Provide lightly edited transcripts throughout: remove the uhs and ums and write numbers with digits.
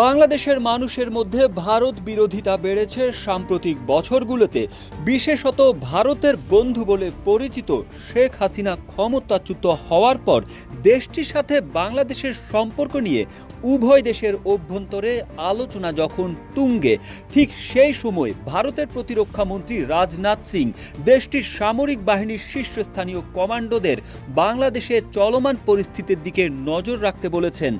বাংলাদেশের মানুষের মধ্যে ভারত বিরোধিতা বেড়েছে সাম্প্রতিক বছরগুলোতে। বিশেষত ভারতের বন্ধু বলে পরিচিত শেখ হাসিনা ক্ষমতাচ্যুত হওয়ার পর দেশটির সাথে বাংলাদেশের সম্পর্ক নিয়ে উভয় দেশের অভ্যন্তরে আলোচনা যখন তুঙ্গে, ঠিক সেই সময় ভারতের প্রতিরক্ষা মন্ত্রী রাজনাথ সিং দেশটির সামরিক বাহিনীর শীর্ষস্থানীয় কমান্ডোদের বাংলাদেশে চলমান পরিস্থিতির দিকে নজর রাখতে বলেছেন।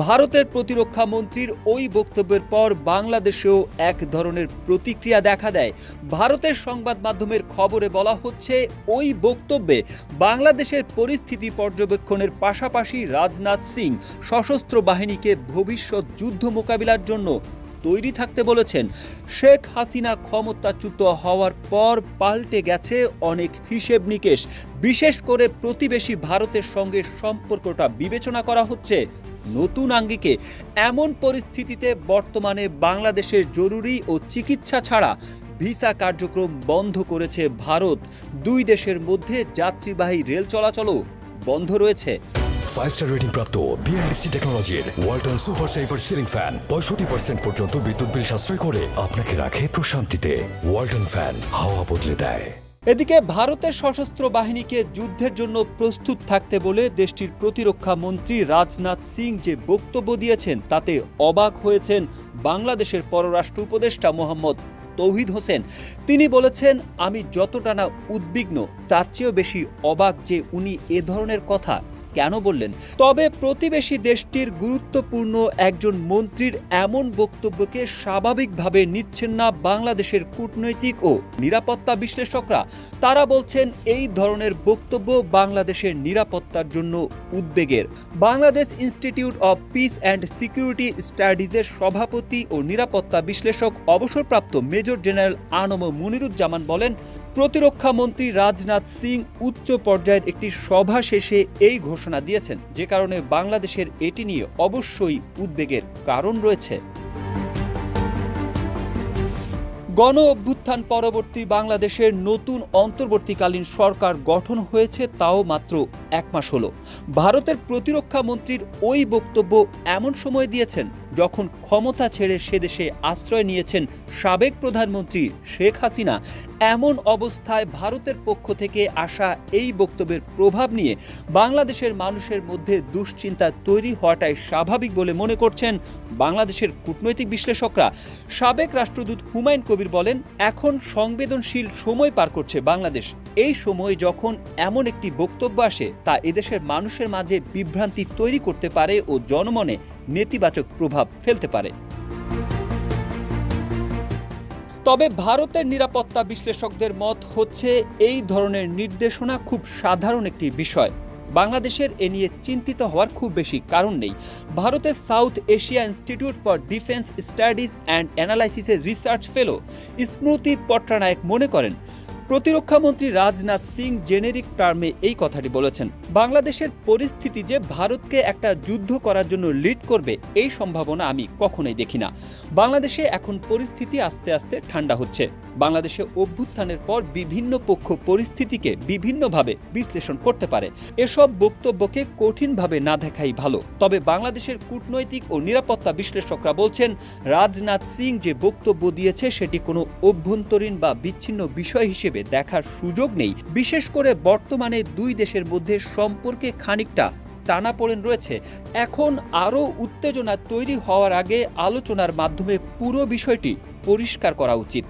ভারতের প্রতিরক্ষা মন্ত্রীর ওই বক্তব্যের পর বাংলাদেশেও এক ধরনের প্রতিক্রিয়া দেখা দেয়। ভারতের সংবাদ মাধ্যমের খবরে বলা হচ্ছে, ওই বক্তব্যে বাংলাদেশের পরিস্থিতি পর্যবেক্ষণের পাশাপাশি রাজনাথ সিং সশস্ত্র বাহিনীকে ভবিষ্যৎ যুদ্ধ মোকাবিলার জন্য তৈরি থাকতে বলেছেন। শেখ হাসিনা ক্ষমতাচ্যুত হওয়ার পর পাল্টে গেছে অনেক হিসেব নিকেশ। বিশেষ করে প্রতিবেশী ভারতের সঙ্গে সম্পর্কটা বিবেচনা করা হচ্ছে নতুন আঙ্গিকে। এমন পরিস্থিতিতে বর্তমানে বাংলাদেশের জরুরি ও চিকিৎসা ছাড়া ভিসা কার্যক্রম বন্ধ করেছে ভারত। দুই দেশের মধ্যে যাত্রীবাহী রেল চলাচলও বন্ধ রয়েছে। 5-স্টার রেটিং প্রাপ্ত বিএলডিসি টেকনোলজির Walton super saver ceiling fan 65% পর্যন্ত বিদ্যুৎ বিল সাশ্রয় করে আপনাকে রাখে প্রশান্তিতে। ওয়ালটন ফ্যান হাওয়া বদলে দেয়। এদিকে ভারতের সশস্ত্র বাহিনীকে যুদ্ধের জন্য প্রস্তুত থাকতে বলে দেশটির প্রতিরক্ষা মন্ত্রী রাজনাথ সিং যে বক্তব্য দিয়েছেন তাতে অবাক হয়েছেন বাংলাদেশের পররাষ্ট্র উপদেষ্টা মোহাম্মদ তৌহিদ হোসেন। তিনি বলেছেন, আমি যতটা না উদ্বিগ্ন তার চেয়েও বেশি অবাক যে উনি এ ধরনের কথা কেন বললেন। তবে প্রতিবেশী দেশটির গুরুত্বপূর্ণ একজন মন্ত্রীর এমন বক্তব্যকে স্বাভাবিকভাবে নিচ্ছেন না বাংলাদেশের কূটনৈতিক ও নিরাপত্তা বিশ্লেষকরা। তারা বলছেন, এই ধরনের বক্তব্য বাংলাদেশের নিরাপত্তার জন্য উদ্বেগের। Bangladesh Institute of Peace and Security স্টাডিজের সভাপতি ও নিরাপত্তা বিশ্লেষক অবসরপ্রাপ্ত মেজর জেনারেল আনম মুনিরুজ্জামান বলেন, প্রতিরক্ষা মন্ত্রী রাজনাথ সিং উচ্চ পর্যায়ের একটি সভা শেষে এই ঘোষণা দিয়েছেন, যে কারণে বাংলাদেশের এটি নিয়ে অবশ্যই উদ্বেগের কারণ রয়েছে। গণ অভ্যুত্থান পরবর্তী বাংলাদেশের নতুন অন্তর্বর্তীকালীন সরকার গঠন হয়েছে তাও মাত্র 1 মাস হলো। ভারতের প্রতিরক্ষা মন্ত্রীর ওই বক্তব্য এমন সময় দিয়েছেন যখন ক্ষমতা ছেড়ে সেদেশে আশ্রয় নিয়েছেন সাবেক প্রধানমন্ত্রী শেখ হাসিনা। এমন অবস্থায় ভারতের পক্ষ থেকে আসা এই বক্তব্যের প্রভাব নিয়ে বাংলাদেশের মানুষের মধ্যে দুশ্চিন্তা তৈরি হওয়াটাই স্বাভাবিক বলে মনে করছেন বাংলাদেশের কূটনৈতিক বিশ্লেষকরা। সাবেক রাষ্ট্রদূত হুমায়ুন কবির বলেন, এখন সংবেদনশীল সময় পার করছে বাংলাদেশ। এই সময় যখন এমন একটি বক্তব্য আসে তা এদেশের মানুষের মাঝে বিভ্রান্তি তৈরি করতে পারে ও জনমনে নেতিবাচক প্রভাব ফেলতে পারে। তবে ভারতের নিরাপত্তা বিশ্লেষকদের মত হচ্ছে, এই ধরনের নির্দেশনা খুব সাধারণ একটি বিষয়। বাংলাদেশের এ নিয়ে চিন্তিত হওয়ার খুব বেশি কারণ নেই। ভারতের South Asia Institute for Defence Studies and অ্যানালাইসিসের রিসার্চ ফেলো স্মৃতি পট্টনায়ক মনে করেন, প্রতিরক্ষামন্ত্রী রাজনাথ সিং জেনেরিক টার্মে এই কথাটি বলেছেন। বাংলাদেশের পরিস্থিতি যে ভারতকে একটা যুদ্ধ করার জন্য লিড করবে এই সম্ভাবনা আমি কখনোই দেখি না। বাংলাদেশে এখন পরিস্থিতি আস্তে আস্তে ঠান্ডা হচ্ছে। বাংলাদেশে অভ্যুত্থানের পর বিভিন্ন পক্ষ পরিস্থিতিকে বিভিন্নভাবে বিশ্লেষণ করতে পারে। এসব বক্তব্যকে কঠিনভাবে না দেখাই ভালো। তবে বাংলাদেশের কূটনৈতিক ও নিরাপত্তা বিশ্লেষকরা বলছেন, রাজনাথ সিং যে বক্তব্য দিয়েছে সেটি কোনো অভ্যন্তরীণ বা বিচ্ছিন্ন বিষয় হিসেবে দেখার সুযোগ নেই। বিশেষ করে বর্তমানে দুই দেশের মধ্যে সম্পর্কে খানিকটা টানাপোড়েন রয়েছে। এখন আরও উত্তেজনা তৈরি হওয়ার আগে আলোচনার মাধ্যমে পুরো বিষয়টি পরিষ্কার করা উচিত।